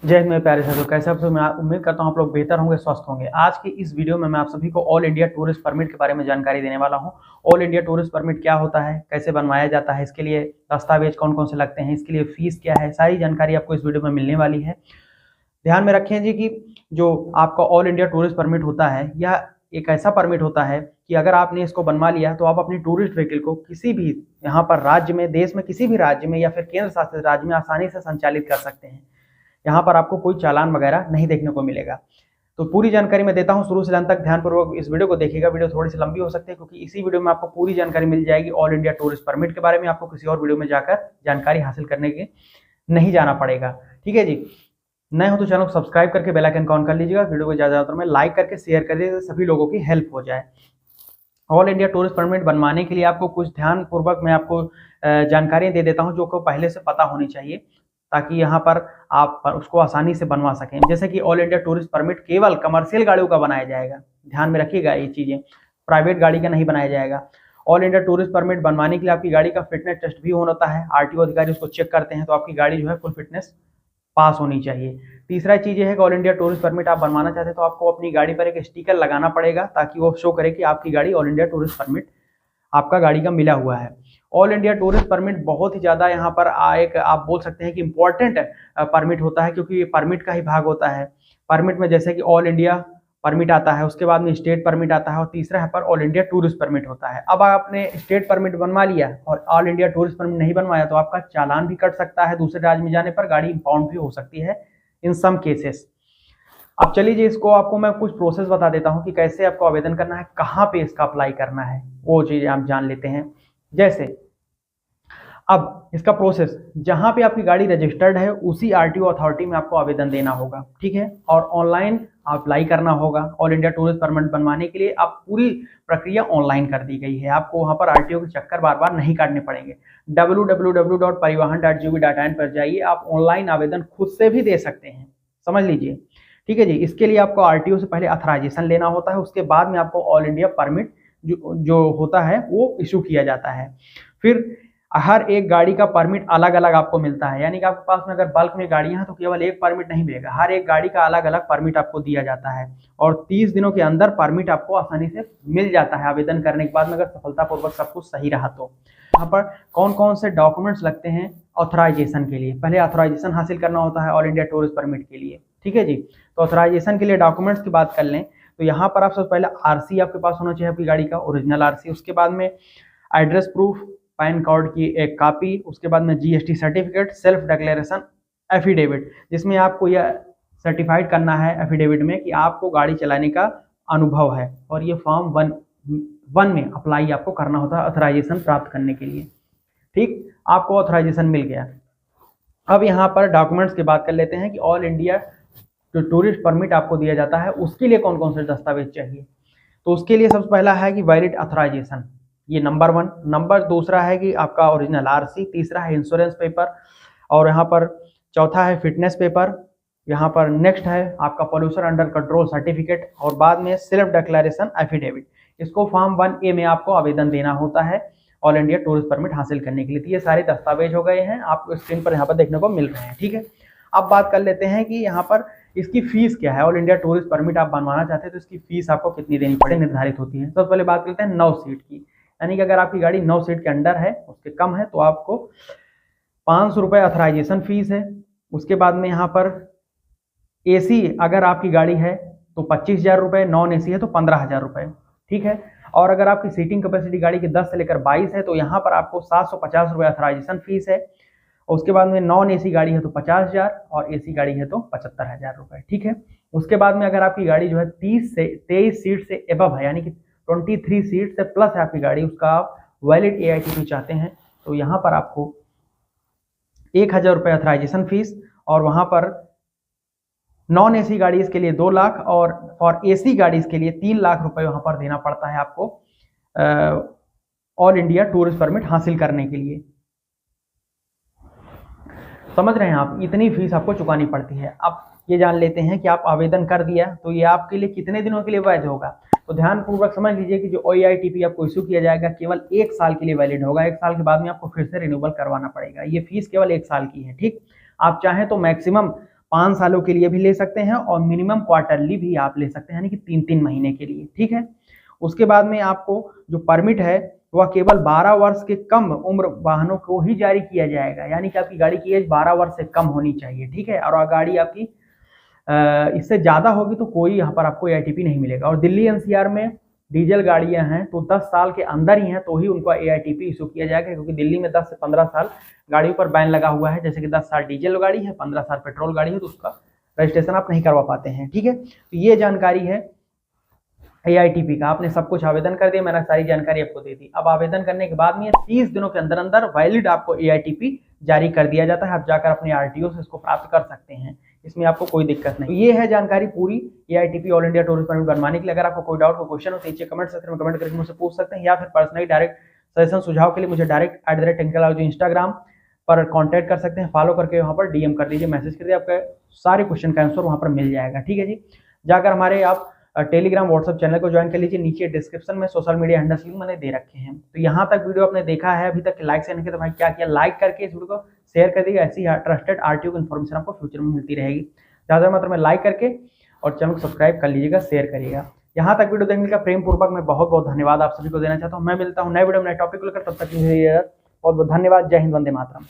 जय हिंद मेरे प्यारे साथियों, कैसे आप सब। मैं उम्मीद करता हूं आप लोग बेहतर होंगे, स्वस्थ होंगे। आज की इस वीडियो में मैं आप सभी को ऑल इंडिया टूरिस्ट परमिट के बारे में जानकारी देने वाला हूं। ऑल इंडिया टूरिस्ट परमिट क्या होता है, कैसे बनवाया जाता है, इसके लिए दस्तावेज कौन कौन से लगते हैं, इसके लिए फीस क्या है, सारी जानकारी आपको इस वीडियो में मिलने वाली है। ध्यान में रखें जी कि जो आपका ऑल इंडिया टूरिस्ट परमिट होता है, यह एक ऐसा परमिट होता है कि अगर आपने इसको बनवा लिया तो आप अपनी टूरिस्ट व्हीकल को किसी भी यहाँ पर राज्य में, देश में किसी भी राज्य में या फिर केंद्र शासित राज्य में आसानी से संचालित कर सकते हैं। यहाँ पर आपको कोई चालान वगैरह नहीं देखने को मिलेगा। तो पूरी जानकारी मैं देता हूँ, शुरू से अंत तक ध्यानपूर्वक इस वीडियो को देखिएगा। वीडियो थोड़ी सी लंबी हो सकती है क्योंकि इसी वीडियो में आपको पूरी जानकारी मिल जाएगी ऑल इंडिया टूरिस्ट परमिट के बारे में। आपको किसी और वीडियो में जाकर जानकारी हासिल करने के नहीं जाना पड़ेगा। ठीक है जी। नए हो तो चैनल को सब्सक्राइब करके बेल आइकन ऑन कर लीजिएगा। वीडियो को ज़्यादातर में लाइक करके शेयर कर दीजिएगा, सभी लोगों की हेल्प हो जाए। ऑल इंडिया टूरिस्ट परमिट बनवाने के लिए आपको कुछ ध्यानपूर्वक मैं आपको जानकारियाँ दे देता हूँ जो को पहले से पता होनी चाहिए, ताकि यहाँ पर आप उसको आसानी से बनवा सकें। जैसे कि ऑल इंडिया टूरिस्ट परमिट केवल कमर्शियल गाड़ियों का बनाया जाएगा, ध्यान में रखिएगा ये चीज़ें, प्राइवेट गाड़ी का नहीं बनाया जाएगा। ऑल इंडिया टूरिस्ट परमिट बनवाने के लिए आपकी गाड़ी का फिटनेस टेस्ट भी होता है। आरटीओ अधिकारी उसको चेक करते हैं, तो आपकी गाड़ी जो है फुल फिटनेस पास होनी चाहिए। तीसरा चीज़ ये है कि ऑल इंडिया टूरिस्ट परमिट आप बनवाना चाहते हैं तो आपको अपनी गाड़ी पर एक स्टिकर लगाना पड़ेगा, ताकि वो शो करे कि आपकी गाड़ी ऑल इंडिया टूरिस्ट परमिट आपका गाड़ी का मिला हुआ है। ऑल इंडिया टूरिस्ट परमिट बहुत ही ज़्यादा यहाँ पर एक आप बोल सकते हैं कि इम्पोर्टेंट परमिट होता है, क्योंकि ये परमिट का ही भाग होता है। परमिट में जैसे कि ऑल इंडिया परमिट आता है, उसके बाद में स्टेट परमिट आता है और तीसरा यहाँ पर ऑल इंडिया टूरिस्ट परमिट होता है। अब आपने स्टेट परमिट बनवा लिया और ऑल इंडिया टूरिस्ट परमिट नहीं बनवाया तो आपका चालान भी कट सकता है, दूसरे राज्य में जाने पर गाड़ी इंपाउंड भी हो सकती है इन सम केसेस। अब चलिए जी, इसको आपको मैं कुछ प्रोसेस बता देता हूँ कि कैसे आपको आवेदन करना है, कहाँ पे इसका अप्लाई करना है, वो चीज़ें आप जान लेते हैं। जैसे अब इसका प्रोसेस, जहाँ पे आपकी गाड़ी रजिस्टर्ड है उसी आरटीओ अथॉरिटी में आपको आवेदन देना होगा, ठीक है। और ऑनलाइन अप्लाई करना होगा। ऑल इंडिया टूरिस्ट परमिट बनवाने के लिए आप पूरी प्रक्रिया ऑनलाइन कर दी गई है, आपको वहाँ पर आरटीओ के चक्कर बार बार नहीं काटने पड़ेंगे। www.parivahan.gov.in पर जाइए, आप ऑनलाइन आवेदन खुद से भी दे सकते हैं, समझ लीजिए। ठीक है जी। इसके लिए आपको आरटीओ से पहले अथराइजेशन लेना होता है, उसके बाद में आपको ऑल इंडिया परमिट जो होता है वो इशू किया जाता है। फिर हर एक गाड़ी का परमिट अलग अलग आपको मिलता है, यानी कि आपके पास में अगर बल्क में गाड़ियां हैं तो केवल एक परमिट नहीं मिलेगा, हर एक गाड़ी का अलग अलग परमिट आपको दिया जाता है। और 30 दिनों के अंदर परमिट आपको आसानी से मिल जाता है आवेदन करने के बाद में, अगर सफलतापूर्वक सब कुछ सही रहा तो। यहाँ पर कौन कौन से डॉक्यूमेंट्स लगते हैं ऑथराइजेशन के लिए, पहले ऑथराइजेशन हासिल करना होता है ऑल इंडिया टूरिस्ट परमिट के लिए। ठीक है जी। तो ऑथराइजेशन के लिए डॉक्यूमेंट्स की बात कर लें तो यहाँ पर आप सबसे पहले आरसी आपके पास होना चाहिए, आपकी गाड़ी का ओरिजिनल आरसी। उसके बाद में एड्रेस प्रूफ, पैन कार्ड की एक कॉपी, उसके बाद में GST certificate, self declaration affidavit, जिसमें आपको यह सर्टिफाइड करना है एफिडेविट में कि आपको गाड़ी चलाने का अनुभव है। और ये फॉर्म वन में अप्लाई आपको करना होता है ऑथराइजेशन प्राप्त करने के लिए। ठीक, आपको ऑथराइजेशन मिल गया। अब यहाँ पर डॉक्यूमेंट्स की बात कर लेते हैं कि ऑल इंडिया जो टूरिस्ट परमिट आपको दिया जाता है उसके लिए कौन कौन से दस्तावेज चाहिए। तो उसके लिए सबसे पहला है कि वैलिड ऑथराइजेशन, ये नंबर 1। नंबर दूसरा है कि आपका ओरिजिनल आरसी, तीसरा है इंश्योरेंस पेपर, और यहाँ पर चौथा है फिटनेस पेपर। यहाँ पर नेक्स्ट है आपका पोल्यूशन अंडर कंट्रोल सर्टिफिकेट, और बाद में सेल्फ डिक्लेरेशन एफिडेविट। इसको फॉर्म 1A में आपको आवेदन देना होता है ऑल इंडिया टूरिस्ट परमिट हासिल करने के लिए। तो ये सारे दस्तावेज हो गए हैं, आपको स्क्रीन पर यहाँ पर देखने को मिल रहे हैं। ठीक है। अब बात कर लेते हैं कि यहाँ पर इसकी फीस क्या है। ऑल इंडिया टूरिस्ट परमिट आप बनवाना चाहते हैं तो इसकी फीस आपको कितनी देनी पड़े निर्धारित होती है। सबसे पहले बात करते हैं 9 सीट की, यानी कि अगर आपकी गाड़ी 9 सीट के अंडर है, उसके कम है, तो आपको 500 रुपये अथराइजेशन फीस है। उसके बाद में यहाँ पर एसी अगर आपकी गाड़ी है तो 25,000 रुपये, नॉन एसी है तो 15,000 रुपये। ठीक है। और अगर आपकी सीटिंग कैपेसिटी गाड़ी की 10 से लेकर 22 है तो यहाँ पर आपको 750 रुपये अथराइजेशन फीस है। उसके बाद में नॉन एसी गाड़ी है तो 50,000 और एसी गाड़ी है तो 75,000 रुपये। ठीक है। उसके बाद में अगर आपकी गाड़ी जो है 30 से 23 सीट से एबव है, यानी कि 23 सीट से प्लस है आपकी गाड़ी, उसका आप वैलिड एआईटीपी चाहते हैं, तो यहाँ पर आपको 1,000 रुपये अथराइजेशन फीस, और वहाँ पर नॉन एसी गाड़ी इसके लिए 2 लाख, और फॉर एसी गाड़ी इसके लिए 3 लाख रुपए वहाँ पर देना पड़ता है आपको ऑल इंडिया टूरिस्ट परमिट हासिल करने के लिए। समझ रहे हैं आप, इतनी फीस आपको चुकानी पड़ती है। अब ये जान लेते हैं कि आप आवेदन कर दिया तो ये आपके लिए कितने दिनों के लिए वैध होगा। तो ध्यानपूर्वक समझ लीजिए कि जो OEITP आपको इशू किया जाएगा केवल 1 साल के लिए वैलिड होगा। 1 साल के बाद में आपको फिर से रिन्यूअल करवाना पड़ेगा। ये फीस केवल 1 साल की है। ठीक, आप चाहें तो मैक्सिमम 5 सालों के लिए भी ले सकते हैं और मिनिमम क्वार्टरली भी आप ले सकते हैं, यानी कि 3-3 महीने के लिए, ठीक है। उसके बाद में आपको जो परमिट है वह केवल 12 वर्ष के कम उम्र वाहनों को ही जारी किया जाएगा, यानी कि आपकी गाड़ी की एज 12 वर्ष से कम होनी चाहिए, ठीक है। और गाड़ी आपकी इससे ज़्यादा होगी तो कोई यहाँ पर आपको AITP नहीं मिलेगा। और दिल्ली NCR में डीजल गाड़ियां हैं तो 10 साल के अंदर ही हैं तो ही उनको AITP इशू किया जाएगा, क्योंकि दिल्ली में 10 से 15 साल गाड़ियों पर बैन लगा हुआ है। जैसे कि 10 साल डीजल गाड़ी है, 15 साल पेट्रोल गाड़ी है, तो उसका रजिस्ट्रेशन आप नहीं करवा पाते हैं, ठीक है। तो ये जानकारी है AITP का। आपने सब कुछ आवेदन कर दिया, मैंने सारी जानकारी आपको दे दी। अब आवेदन करने के बाद में 30 दिनों के अंदर अंदर वैलिड आपको AITP जारी कर दिया जाता है। आप जाकर अपने RTO से इसको प्राप्त कर सकते हैं, इसमें आपको कोई दिक्कत नहीं। तो ये है जानकारी पूरी AITP all India tourist permit बनवाने के लिए। अगर आपको कोई डाउट को क्वेश्चन हो तो नीचे कमेंट सेक्शन में कमेंट करके मुझसे पूछ सकते हैं, या फिर पर्सनली डायरेक्ट सजेशन सुझाव के लिए मुझे डायरेक्ट @technical इंस्टाग्राम पर कॉन्टैक्ट कर सकते हैं। फॉलो करके वहाँ पर DM कर दीजिए, मैसेज कर दीजिए, आपका सारे क्वेश्चन का आंसर वहाँ पर मिल जाएगा, ठीक है जी। जाकर हमारे आप टेलीग्राम व्हाट्सएप चैनल को ज्वाइन कर लीजिए, नीचे डिस्क्रिप्शन में सोशल मीडिया हैंडल्स लिंक मैंने दे रखे हैं। तो यहाँ तक वीडियो आपने देखा है, अभी तक लाइक से नहीं किया तो भाई क्या किया, लाइक करके इस वीडियो को शेयर कर दीजिए। ऐसी ट्रस्टेड RTO की इन्फॉर्मेशन आपको फ्यूचर में मिलती रहेगी। ज़्यादा मात्रा में लाइक करके और चैनल को सब्सक्राइब कर लीजिएगा, शेयर करिएगा। यहाँ तक वीडियो देखने का प्रेम पूर्वक मैं बहुत बहुत धन्यवाद आप सभी को देना चाहता हूँ। मैं मिलता हूँ नए वीडियो में नए टॉपिक को लेकर, तब तक के लिए बहुत बहुत धन्यवाद। जय हिंद, वंदे मातरम।